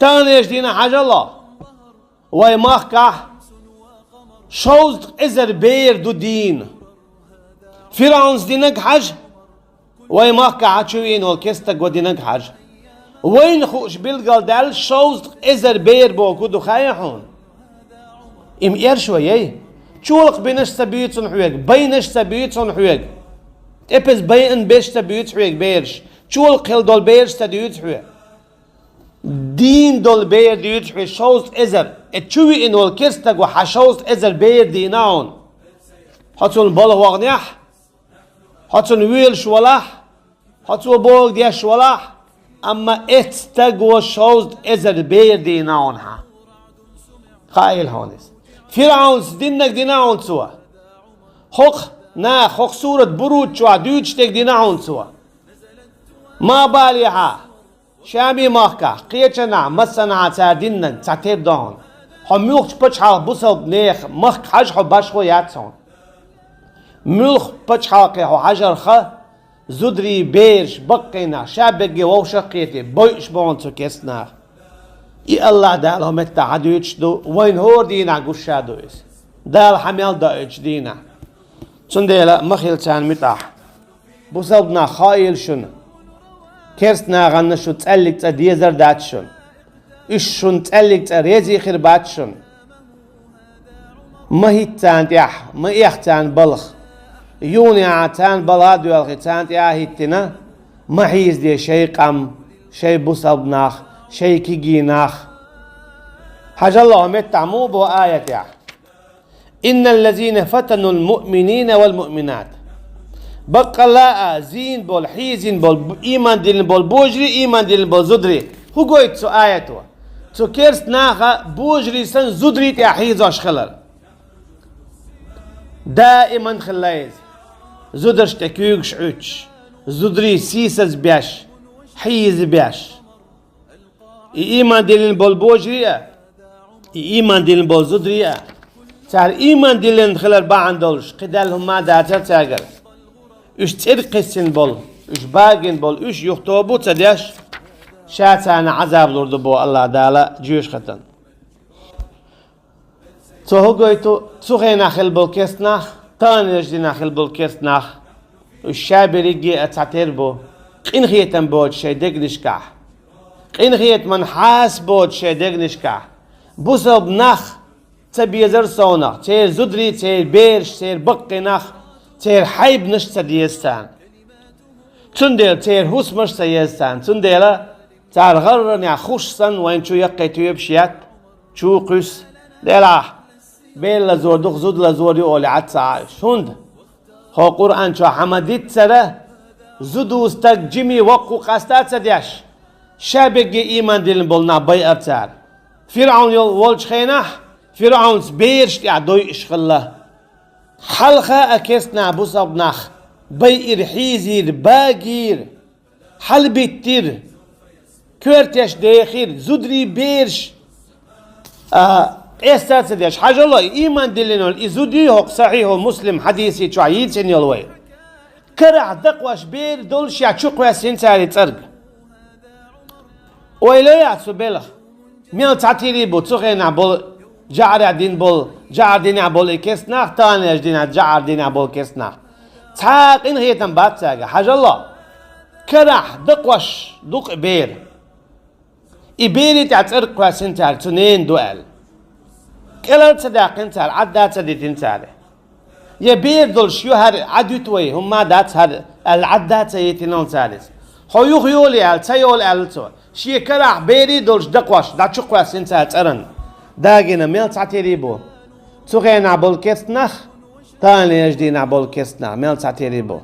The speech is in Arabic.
تانيش دينا حاجة الله ويماخكا شوز إزر بير دو دين فرعونز دينك حاج ويماخكا عشوين والكستك ودينك حاج وين خوش بيلقال دال شوز إزر بير بوكو دو خايحون إم إيرشوي شولق بينش سبيتون حويق بينش سبيتون حويق إبس بين بيش سبيت حويق بيرش شولق هل دول بيرش سبيت حويق دين دول بير ديوت حويق شوز إزر اتشوي إنو الكستك وحشوز إزر بير ديناون حتون بله واغنيح حتون ويل شولاح حتون بوغ ديا شولاح أما اتستقوى شوز إزر بير ديناون ها قائل هونس فرعون دينك ديناون سوا خق سورة برود شوا دوتشتك ديناون سوا ما باليها شامي ماكا قيتنا مسنا تعدينن تعتير دون حملخ بچها بوسل نيخ مخ حج باش خو ياتون ملخ بچها که حجر خ زدري بيرش بقينا شابك ووشقيتي بويش بونتو كسنا اي الله دالهم التعدوش دو وين هور دينا قشادويس دال حمل دايش دينا تنديلا مخيل تان متاح بوسلنا خايل شن كرسنا غنشو تسألك تديزر داتشن إشون تسألك تريزي خرباتشن ما هي تانتيح ما إيختان بلخ يوني عتان بلاد والختان تياهيتنا ما هيز دي شي قم شي بوسلناخ شي كيجيناخ حاج الله متعمو بو آية إن الذين فتنوا المؤمنين والمؤمنات بقى لا زين بول حيزين بول إيمان دين بول بوجري إيمان دين بول زدري هو قويت سو آياتوا تو كيرس ناخا بوجري سن زدري تحيزوش خلال دائما خلايز زدرش تكيوكش عوش زدري سيسز بياش حيز بياش إيمان دين بول بوجري إيمان دين بول زدري تعال إيمان دين خلال باعندولش قدالهم ما داتر تاقل إيش ترقسن بول إيش باقين بول إيش يخطوبو تديش شاتانا عذاب لورد بو الله دالا جيوش ختن تو قويتو تسوخي ناخل بول كيسناخ تاني رجدي ناخل بول كيسناخ الشاب ريجي اتعتير بو قين خيتن بود شي دق نشكاح قين خيت من حاس بود شي دق نشكاح بوسب ناخ تبيزر سوناخ تير زدري تير بيرش تير بقي ناخ تير حيب نشتا ديستان تنديل تير هوس مشتا يستان تنديلا تار غرن يا خوش سن وين شو يقي تيبشيات شو قيس ديلا بيلا زور دخ زود لزوري اولي عطا شوند هو قرآن شو حمديت سره زودو استك جيمي وقو قاستات سديش شابك ايمان ديلن بولنا باي ابتار فرعون يول ولش خيناح فرعون بيرش يا دوي اشخله حلقة أكسنا بوسابناخ بير حيزير باقير حلبتير كورتيش داخير زدري بيرش استاذ سديش حاجة الله إيمان دلنا زدري هو صحيح مسلم حديثي تعيد سنيولوي كرع دقواش بير دولش يعشق واسين ساري ترق ويلا يعسو بلخ ميل تعتيري بو تسوخينا بول جعر دين بول جعر دين بول كيسنا تاني دين جعر دين بول كيسنا تاق إن هي تنبات تاقة حاج الله كرح دقوش دق بير إبيري تعترق واسين تار تنين دوال كلا تصدقين تار عدات سديتين تار يا بير دول شو هر عدوتوي هم ما دات هر العدات سيتينون تارس خيو خيولي على تيول على تو شي كرح بيري دولش دقوش داتشق واسين تار ترن داقنا ميل تعتيريبو تغينا بول كيسنخ تاني يجدينا بول كيسنا ميل تعتيريبو